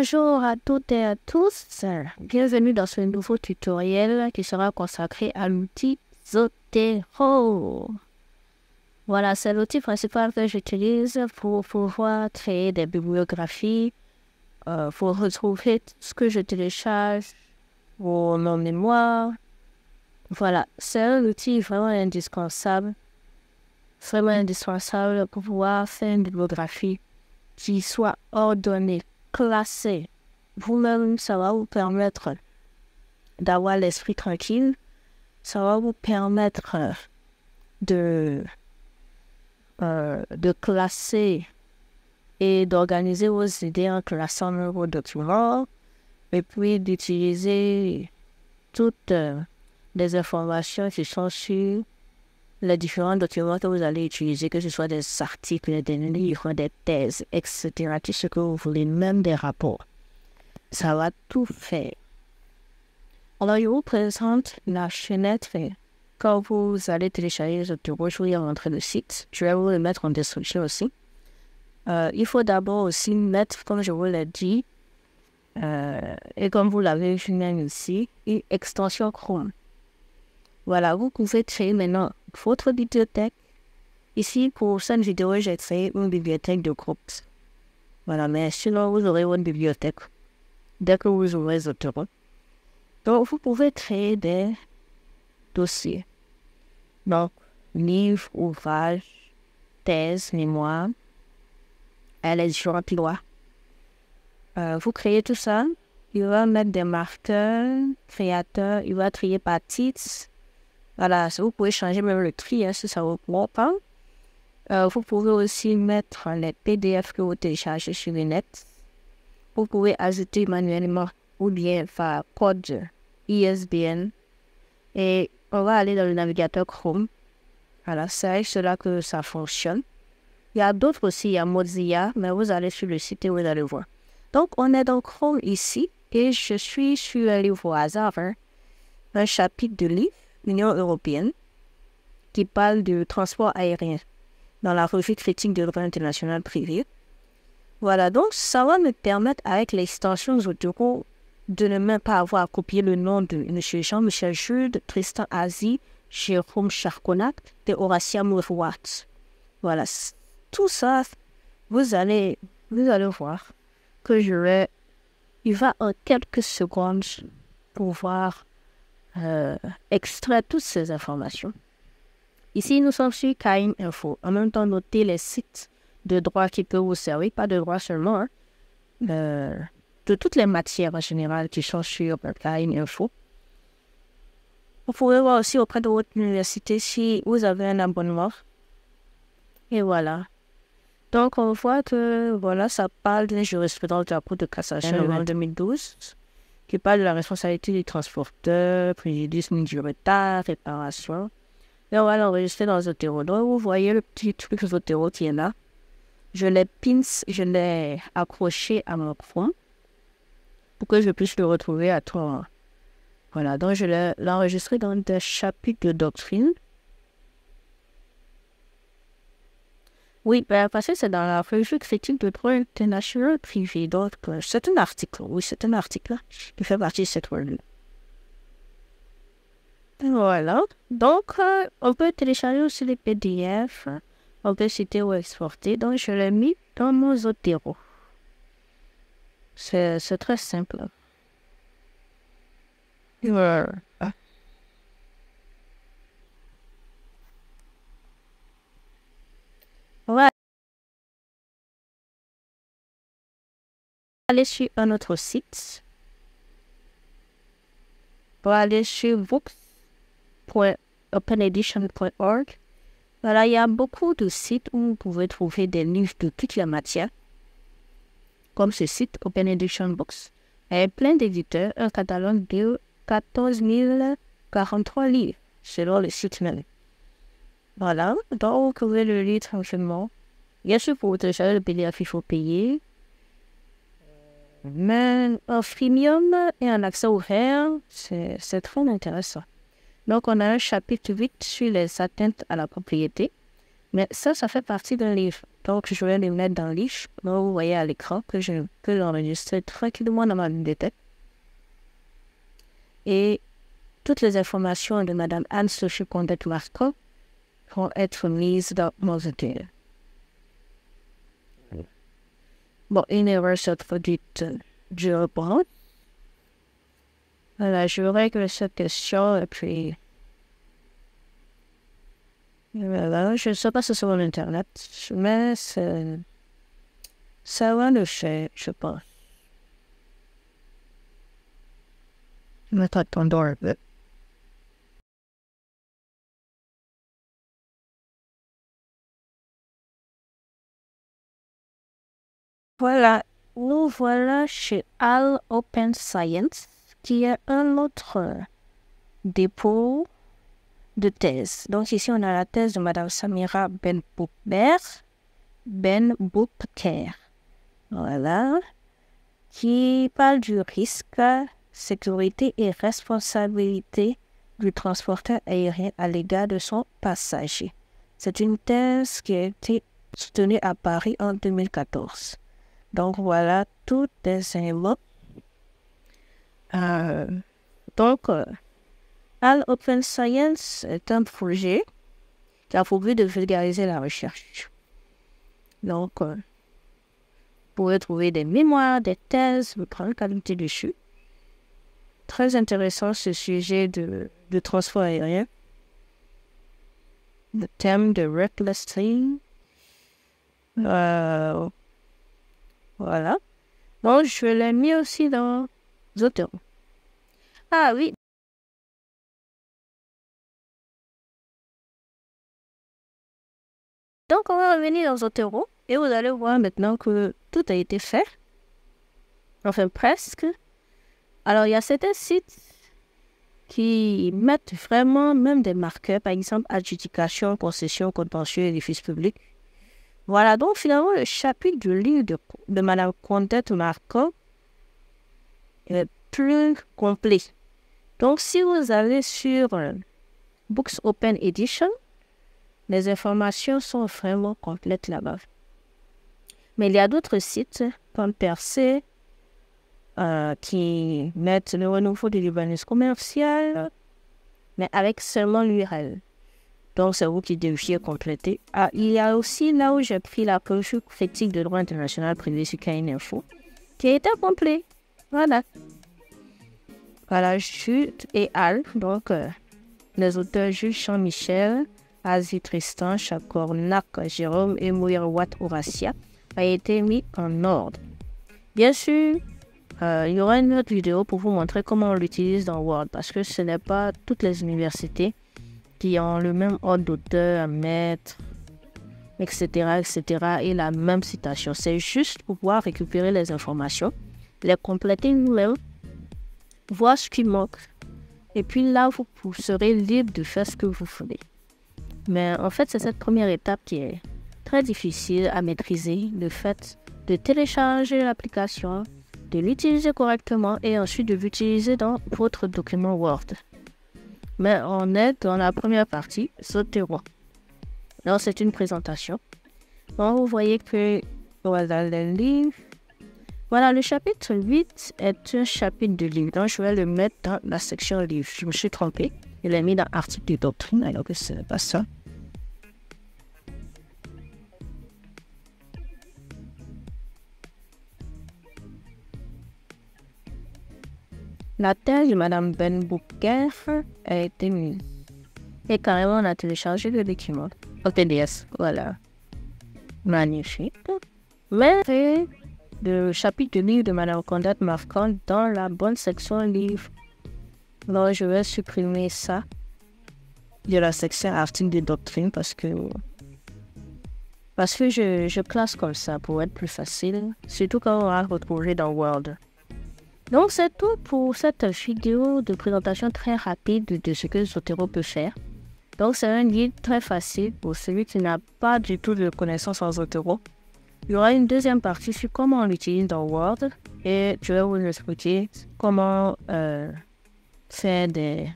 Bonjour à toutes et à tous, bienvenue dans ce nouveau tutoriel qui sera consacré à l'outil Zotero. Voilà, c'est l'outil principal que j'utilise pour pouvoir créer des bibliographies, pour retrouver ce que je télécharge pour mon mémoire. Voilà, c'est un outil vraiment indispensable pour pouvoir faire une bibliographie qui soit ordonnée, classée. Vous-même, ça va vous permettre d'avoir l'esprit tranquille. Ça va vous permettre de classer et d'organiser vos idées en classant vos documents et puis d'utiliser toutes les informations qui sont sur les différents documents que vous allez utiliser, que ce soit des articles, des livres, des thèses, etc., tout ce que vous voulez, même des rapports. Ça va tout faire. Alors, je vous présente la fenêtre. Quand vous allez télécharger Zotero, je vais rentrer le site. Je vais vous le mettre en description aussi. Il faut d'abord aussi mettre, comme je vous l'ai dit, et comme vous l'avez vu même ici, une extension Chrome. Voilà, vous pouvez créer maintenant votre bibliothèque. Ici, pour cette vidéo, j'ai créé une bibliothèque de groupe. Voilà, mais sinon, vous aurez une bibliothèque dès que vous aurez Zotero. Donc, vous pouvez créer des dossiers. Donc, livres, ouvrages, thèses, mémoires, les différentes lois. Vous créez tout ça. Il va mettre des marqueurs, créateurs, il va trier par titre. Voilà, vous pouvez changer même le tri si ça vous plaît pas. Vous pouvez aussi mettre les PDF que vous téléchargez sur le net. Vous pouvez ajouter manuellement ou bien par code ISBN. Et on va aller dans le navigateur Chrome. Voilà, c'est avec cela que ça fonctionne. Il y a d'autres aussi, il y a Mozilla, mais vous allez sur le site et vous allez voir. Donc, on est dans Chrome ici et je suis sur un livre au hasard, un chapitre de livre. L'Union européenne, qui parle de transport aérien dans la revue critique de droit international privé. Voilà, donc ça va me permettre avec l'extension Zotero de ne même pas avoir à copier le nom de M. Jean-Michel Jude, Tristan Azy, Jérôme Charconac et Horatia Mourouat. Voilà, tout ça, vous allez voir que il va en quelques secondes pouvoir extraire toutes ces informations. Ici, nous sommes sur KM Info. En même temps, notez les sites de droit qui peuvent vous servir, pas de droit seulement, de toutes les matières en général qui sont sur KM Info. Vous pouvez voir aussi auprès de votre université si vous avez un abonnement. Et voilà. Donc, on voit que voilà, ça parle d'une jurisprudence de la Cour de cassation en 2012. Qui parle de la responsabilité du transporteur, préjudice du retard, réparation. Et on va l'enregistrer dans Zotero. Donc, vous voyez le petit truc Zotero qui est là. Je l'ai accroché à mon front pour que je puisse le retrouver à tout moment. Voilà, donc je l'ai enregistré dans des chapitres de doctrine. Oui, parce que c'est dans la revue critique de droit international privé. Donc, c'est un article. Oui, c'est un article qui fait partie de cette revue. Voilà. Donc, on peut télécharger aussi les PDF. On peut citer ou exporter. Donc, je l'ai mis dans mon Zotero. C'est très simple. Voilà. On va aller sur un autre site. On va aller sur books.openedition.org. Voilà, il y a beaucoup de sites où vous pouvez trouver des livres de toutes les matières. Comme ce site, Open Edition Books. Il y a plein d'éditeurs, un catalogue de 14 043 livres, selon le site même. Voilà, donc vous pouvez le lire tranquillement. Bien sûr, pour télécharger le PDF, il faut payer. Mais en freemium et en accès ouvert, c'est très intéressant. Donc, on a un chapitre 8 sur les atteintes à la propriété. Mais ça fait partie d'un livre. Donc, je vais les mettre dans le livre. Donc, vous voyez à l'écran que je peux l'enregistrer tranquillement dans ma bibliothèque. Et toutes les informations de Madame Anne-Sophie Condette-Marco vont être mises dans mon hôtel. Bon, une erreur s'est produite, je reprends. Voilà, je règle cette question et puis... Voilà, je ne sais pas si c'est sur Internet, mais ça va le faire, je pense. Attendons un peu. Voilà, nous voilà chez Al Open Science, qui est un autre dépôt de thèse. Donc ici, on a la thèse de Madame Samira Ben Boukber. Voilà, qui parle du risque, sécurité et responsabilité du transporteur aérien à l'égard de son passager. C'est une thèse qui a été soutenue à Paris en 2014. Donc voilà, toutes les éléments. Al Open Science est un projet qui a pour but de vulgariser la recherche. Donc, vous pouvez trouver des mémoires, des thèses de grande qualité dessus. Très intéressant ce sujet de transport aérien. Le thème de reckless thing. Voilà. Donc, je l'ai mis aussi dans Zotero. Ah oui. Donc, on va revenir dans Zotero et vous allez voir maintenant que tout a été fait. Enfin, presque. Alors, il y a certains sites qui mettent vraiment même des marqueurs, par exemple, adjudication, concession, contentieux, édifice public. Voilà, donc finalement, le chapitre du livre de Madame Condette-Marco est plus complet. Donc, si vous allez sur Books Open Edition, les informations sont vraiment complètes là-bas. Mais il y a d'autres sites comme Percé qui mettent le renouveau de l'urbanisme commercial, mais avec seulement l'URL. Donc, c'est vous qui deviez compléter. Ah, il y a aussi là où j'ai pris la brochure critique de droit international privé sur KN Info, qui était complet. Voilà. Voilà, Jules et Al, donc les auteurs Jules Jean-Michel, Asie Tristan, Chacornac, Jérôme et Mouirouat Horacia, a été mis en ordre. Bien sûr, il y aura une autre vidéo pour vous montrer comment on l'utilise dans Word, parce que ce n'est pas toutes les universités qui ont le même ordre d'auteur à mettre, etc., etc., et la même citation. C'est juste pour pouvoir récupérer les informations, les compléter vous-même, voir ce qui manque, et puis là, vous serez libre de faire ce que vous voulez. Mais en fait, c'est cette première étape qui est très difficile à maîtriser, le fait de télécharger l'application, de l'utiliser correctement et ensuite de l'utiliser dans votre document Word. Mais on est dans la première partie, Zotero. Donc, c'est une présentation. Donc, vous voyez que voilà le livre. Voilà, le chapitre 8 est un chapitre de livre. Donc, je vais le mettre dans la section livre. Je me suis trompée. Je l'ai mis dans article de doctrine, alors que ce n'est pas ça. La thèse de Madame Ben Boukber a été mise. Et carrément, on a téléchargé le document. Au PDF, voilà. Magnifique. Mais le chapitre de livre de Madame Condette-Marco dans la bonne section livre. Alors, je vais supprimer ça de la section article de doctrine parce que je classe comme ça pour être plus facile, surtout quand on va retrouver dans Word. Donc, c'est tout pour cette vidéo de présentation très rapide de ce que Zotero peut faire. Donc, c'est un guide très facile pour celui qui n'a pas du tout de connaissances en Zotero. Il y aura une deuxième partie sur comment on l'utilise dans Word et je vais vous expliquer comment faire des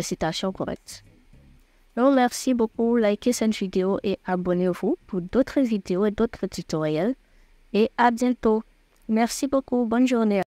citations correctes. Donc, merci beaucoup. Likez cette vidéo et abonnez-vous pour d'autres vidéos et d'autres tutoriels. Et à bientôt. Merci beaucoup. Bonne journée.